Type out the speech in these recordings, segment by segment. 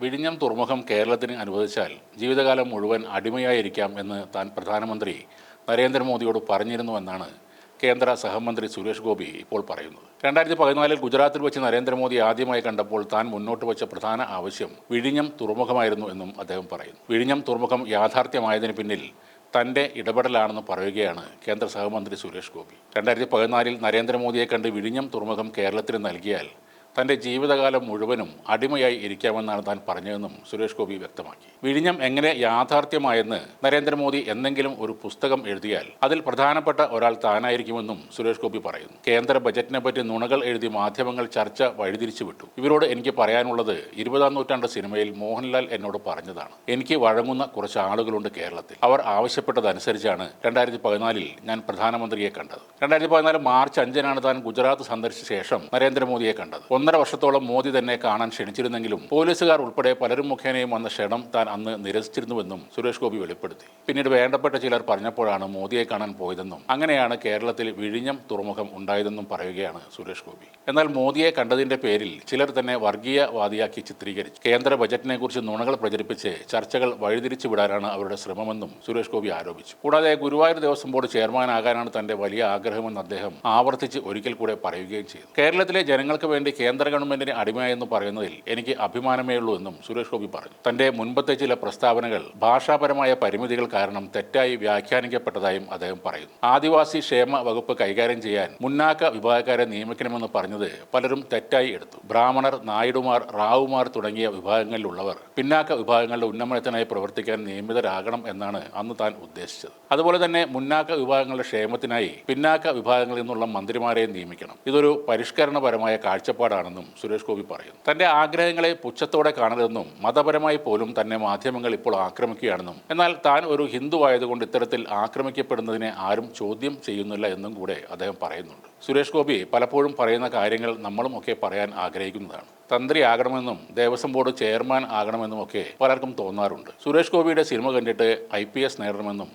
വിഴിഞ്ഞം തുറമുഖം കേരളത്തിന് അനുവദിച്ചാൽ ജീവിതകാലം മുഴുവൻ അടിമയായിരിക്കാം എന്ന് താൻ പ്രധാനമന്ത്രി നരേന്ദ്രമോദിയോട് പറഞ്ഞിരുന്നുവെന്നാണ് കേന്ദ്ര സഹമന്ത്രി സുരേഷ് ഗോപി ഇപ്പോൾ പറയുന്നത്. 2014 ഗുജറാത്തിൽ വെച്ച് നരേന്ദ്രമോദി ആദ്യമായി കണ്ടപ്പോൾ താൻ മുന്നോട്ട് വെച്ച പ്രധാന ആവശ്യം വിഴിഞ്ഞം തുറമുഖമായിരുന്നു എന്നും അദ്ദേഹം പറയുന്നു. വിഴിഞ്ഞം തുറമുഖം യാഥാർത്ഥ്യമായതിന് പിന്നിൽ തൻ്റെ ഇടപെടലാണെന്ന് പറയുകയാണ് കേന്ദ്ര സഹമന്ത്രി സുരേഷ് ഗോപി. 2014 നരേന്ദ്രമോദിയെ കണ്ട് വിഴിഞ്ഞം തുറമുഖം കേരളത്തിന് നൽകിയാൽ തൻ്റെ ജീവിതകാലം മുഴുവനും അടിമയായി ഇരിക്കാമെന്നാണ് താൻ പറഞ്ഞതെന്നും സുരേഷ് ഗോപി വ്യക്തമാക്കി. വിഴിഞ്ഞം എങ്ങനെ യാഥാർത്ഥ്യമായെന്ന് നരേന്ദ്രമോദി എന്തെങ്കിലും ഒരു പുസ്തകം എഴുതിയാൽ അതിൽ പ്രധാനപ്പെട്ട ഒരാൾ താനായിരിക്കുമെന്നും സുരേഷ് ഗോപി പറയുന്നു. കേന്ദ്ര ബജറ്റിനെ പറ്റി നുണകൾ എഴുതി മാധ്യമങ്ങൾ ചർച്ച വഴിതിരിച്ചു വിട്ടു. ഇവരോട് എനിക്ക് പറയാനുള്ളത് 20-ാം നൂറ്റാണ്ട് സിനിമയിൽ മോഹൻലാൽ എന്നോട് പറഞ്ഞതാണ്. എനിക്ക് വഴങ്ങുന്ന കുറച്ച് ആളുകളുണ്ട് കേരളത്തിൽ. അവർ ആവശ്യപ്പെട്ടതനുസരിച്ചാണ് 2014 ഞാൻ പ്രധാനമന്ത്രിയെ കണ്ടത്. 2014 മാർച്ച് 5-നാണ് താൻ ഗുജറാത്ത് സന്ദർശിച്ച ശേഷം നരേന്ദ്രമോദിയെ കണ്ടത്. 1.5 വർഷത്തോളം മോദി തന്നെ കാണാൻ ക്ഷണിച്ചിരുന്നെങ്കിലും പോലീസുകാർ ഉൾപ്പെടെ പലരും മുഖേനയും വന്ന ക്ഷണം താൻ അന്ന് നിരസിച്ചിരുന്നുവെന്നും സുരേഷ് ഗോപി വെളിപ്പെടുത്തി. പിന്നീട് വേണ്ടപ്പെട്ട ചിലർ പറഞ്ഞപ്പോഴാണ് മോദിയെ കാണാൻ പോയതെന്നും അങ്ങനെയാണ് കേരളത്തിൽ വിഴിഞ്ഞം തുറമുഖം ഉണ്ടായതെന്നും പറയുകയാണ് സുരേഷ് ഗോപി. എന്നാൽ മോദിയെ കണ്ടതിന്റെ പേരിൽ ചിലർ തന്നെ വർഗീയവാദിയാക്കി ചിത്രീകരിച്ചു. കേന്ദ്ര ബജറ്റിനെ കുറിച്ച് നുണകൾ പ്രചരിപ്പിച്ച് ചർച്ചകൾ വഴിതിരിച്ചു വിടാനാണ് അവരുടെ ശ്രമമെന്നും സുരേഷ് ഗോപി ആരോപിച്ചു. കൂടാതെ ഗുരുവായൂർ ദേവസ്വം ബോർഡ് ചെയർമാനാകാനാണ് തന്റെ വലിയ ആഗ്രഹമെന്ന് അദ്ദേഹം ആവർത്തിച്ച് ഒരിക്കൽ കൂടെ പറയുകയും ചെയ്തു. കേരളത്തിലെ ജനങ്ങൾക്ക് വേണ്ടി കേന്ദ്ര ഗവൺമെന്റിന് അടിമയെന്ന് പറയുന്നതിൽ എനിക്ക് അഭിമാനമേ ഉള്ളൂ എന്നും സുരേഷ് ഗോപി പറഞ്ഞു. തന്റെ മുൻപത്തെ ചില പ്രസ്താവനകൾ ഭാഷാപരമായ പരിമിതികൾ കാരണം തെറ്റായി വ്യാഖ്യാനിക്കപ്പെട്ടതായും അദ്ദേഹം പറയുന്നു. ആദിവാസി ക്ഷേമ വകുപ്പ് കൈകാര്യം ചെയ്യാൻ മുന്നാക്ക വിഭാഗക്കാരെ നിയമിക്കണമെന്ന് പറഞ്ഞത് പലരും തെറ്റായി എടുത്തു. ബ്രാഹ്മണർ, നായിഡുമാർ, റാവുമാർ തുടങ്ങിയ വിഭാഗങ്ങളിലുള്ളവർ പിന്നാക്ക വിഭാഗങ്ങളുടെ ഉന്നമനത്തിനായി പ്രവർത്തിക്കാൻ നിയമിതരാകണം എന്നാണ് അന്ന് താൻ ഉദ്ദേശിച്ചത്. അതുപോലെ തന്നെ മുന്നാക്ക വിഭാഗങ്ങളുടെ ക്ഷേമത്തിനായി പിന്നാക്ക വിഭാഗങ്ങളിൽ നിന്നുള്ള മന്ത്രിമാരെ നിയമിക്കണം. ഇതൊരു പരിഷ്കരണപരമായ കാഴ്ചപ്പാടാണെന്നും സുരേഷ് ഗോപി പറയുന്നു. തന്റെ ആഗ്രഹങ്ങളെ പുച്ഛത്തോടെ കാണരുതെന്നും മതപരമായി പോലും തന്നെ മാധ്യമങ്ങൾ ഇപ്പോൾ ആക്രമിക്കുകയാണെന്നും എന്നാൽ താൻ ഒരു ഹിന്ദു ആയതുകൊണ്ട് ഇത്തരത്തിൽ ആക്രമിക്കപ്പെടുന്നതിനെ ആരും ചോദ്യം ചെയ്യുന്നില്ല എന്നും കൂടെ അദ്ദേഹം പറയുന്നുണ്ട്. സുരേഷ് ഗോപി പലപ്പോഴും പറയുന്ന കാര്യങ്ങൾ നമ്മളും ഒക്കെ പറയാൻ ആഗ്രഹിക്കുന്നതാണ്. തന്ത്രി ആകണമെന്നും ദേവസ്വം ബോർഡ് ചെയർമാൻ ആകണമെന്നും ഒക്കെ പലർക്കും തോന്നാറുണ്ട്. സുരേഷ് ഗോപിയുടെ സിനിമ കണ്ടിട്ട് IPS നേടണമെന്നും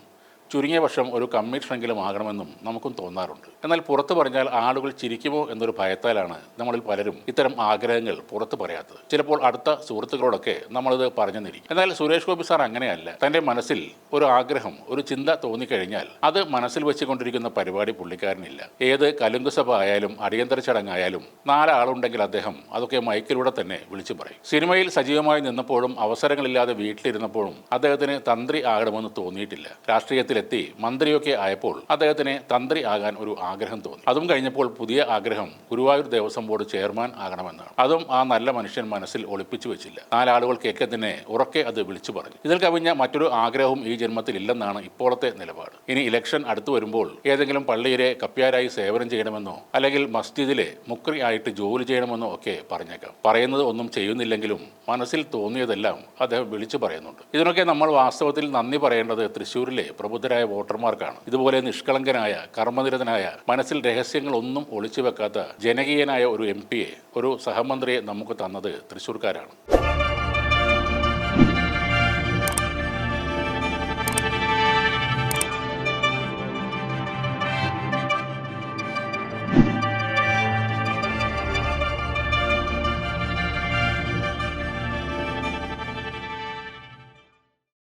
ചുരുങ്ങിയ വർഷം ഒരു കമ്മീഷനെങ്കിലും ആകണമെന്നും നമുക്കും തോന്നാറുണ്ട്. എന്നാൽ പുറത്തു പറഞ്ഞാൽ ആളുകൾ ചിരിക്കുമോ എന്നൊരു ഭയത്താലാണ് നമ്മളിൽ പലരും ഇത്തരം ആഗ്രഹങ്ങൾ പുറത്തു പറയാത്തത്. ചിലപ്പോൾ അടുത്ത സുഹൃത്തുക്കളോടൊക്കെ നമ്മളത് പറഞ്ഞെന്നിരിക്കും. എന്നാൽ സുരേഷ് ഗോപി സാർ അങ്ങനെയല്ല. തൻ്റെ മനസ്സിൽ ഒരു ആഗ്രഹം, ഒരു ചിന്ത തോന്നിക്കഴിഞ്ഞാൽ അത് മനസ്സിൽ വെച്ചുകൊണ്ടിരിക്കുന്ന പരിപാടി പുള്ളിക്കാരനില്ല. ഏത് കലുങ്കുസഭ ആയാലും അടിയന്തര ചടങ്ങായാലും 4 ആളുണ്ടെങ്കിൽ അദ്ദേഹം അതൊക്കെ മൈക്കിലൂടെ തന്നെ വിളിച്ചു പറയും. സിനിമയിൽ സജീവമായി നിന്നപ്പോഴും അവസരങ്ങളില്ലാതെ വീട്ടിലിരുന്നപ്പോഴും അദ്ദേഹത്തിന് തന്ത്രി ആകണമെന്ന് തോന്നിയിട്ടില്ല. രാഷ്ട്രീയത്തിൽ മന്ത്രിയൊക്കെ ആയപ്പോൾ അദ്ദേഹത്തിന് തന്ത്രി ആകാൻ ഒരു ആഗ്രഹം തോന്നി. അതും കഴിഞ്ഞപ്പോൾ പുതിയ ആഗ്രഹം ഗുരുവായൂർ ദേവസ്വം ബോർഡ് ചെയർമാൻ ആകണമെന്നാണ്. അതും ആ നല്ല മനുഷ്യൻ മനസ്സിൽ ഒളിപ്പിച്ചു വെച്ചില്ല. 4 ആളുകൾക്കൊക്കെ തന്നെ ഉറക്കെ അത് വിളിച്ചു പറഞ്ഞു. ഇതിൽ കവിഞ്ഞ മറ്റൊരു ആഗ്രഹവും ഈ ജന്മത്തിൽ ഇല്ലെന്നാണ് ഇപ്പോഴത്തെ നിലപാട്. ഇനി ഇലക്ഷൻ അടുത്തു വരുമ്പോൾ ഏതെങ്കിലും പള്ളിയിലെ കപ്പ്യാരായി സേവനം ചെയ്യണമെന്നോ അല്ലെങ്കിൽ മസ്ജിദിലെ മുക്രി ആയിട്ട് ജോലി ചെയ്യണമെന്നോ ഒക്കെ പറഞ്ഞേക്കാം. പറയുന്നത് ഒന്നും ചെയ്യുന്നില്ലെങ്കിലും മനസ്സിൽ തോന്നിയതെല്ലാം അദ്ദേഹം വിളിച്ചു പറയുന്നുണ്ട്. ഇതിനൊക്കെ നമ്മൾ വാസ്തവത്തിൽ നന്ദി പറയേണ്ടത് തൃശ്ശൂരിലെ പ്രബുദ്ധരായ വോട്ടർമാർക്കാണ്. ഇതുപോലെ നിഷ്കളങ്കനായ, കർമ്മനിരതനായ, മനസ്സിൽ രഹസ്യങ്ങളൊന്നും ഒളിച്ചു വെക്കാത്ത ജനകീയനായ ഒരു MP യെ, ഒരു സഹമന്ത്രിയെ നമുക്ക് തന്നത് തൃശ്ശൂർക്കാരാണ്.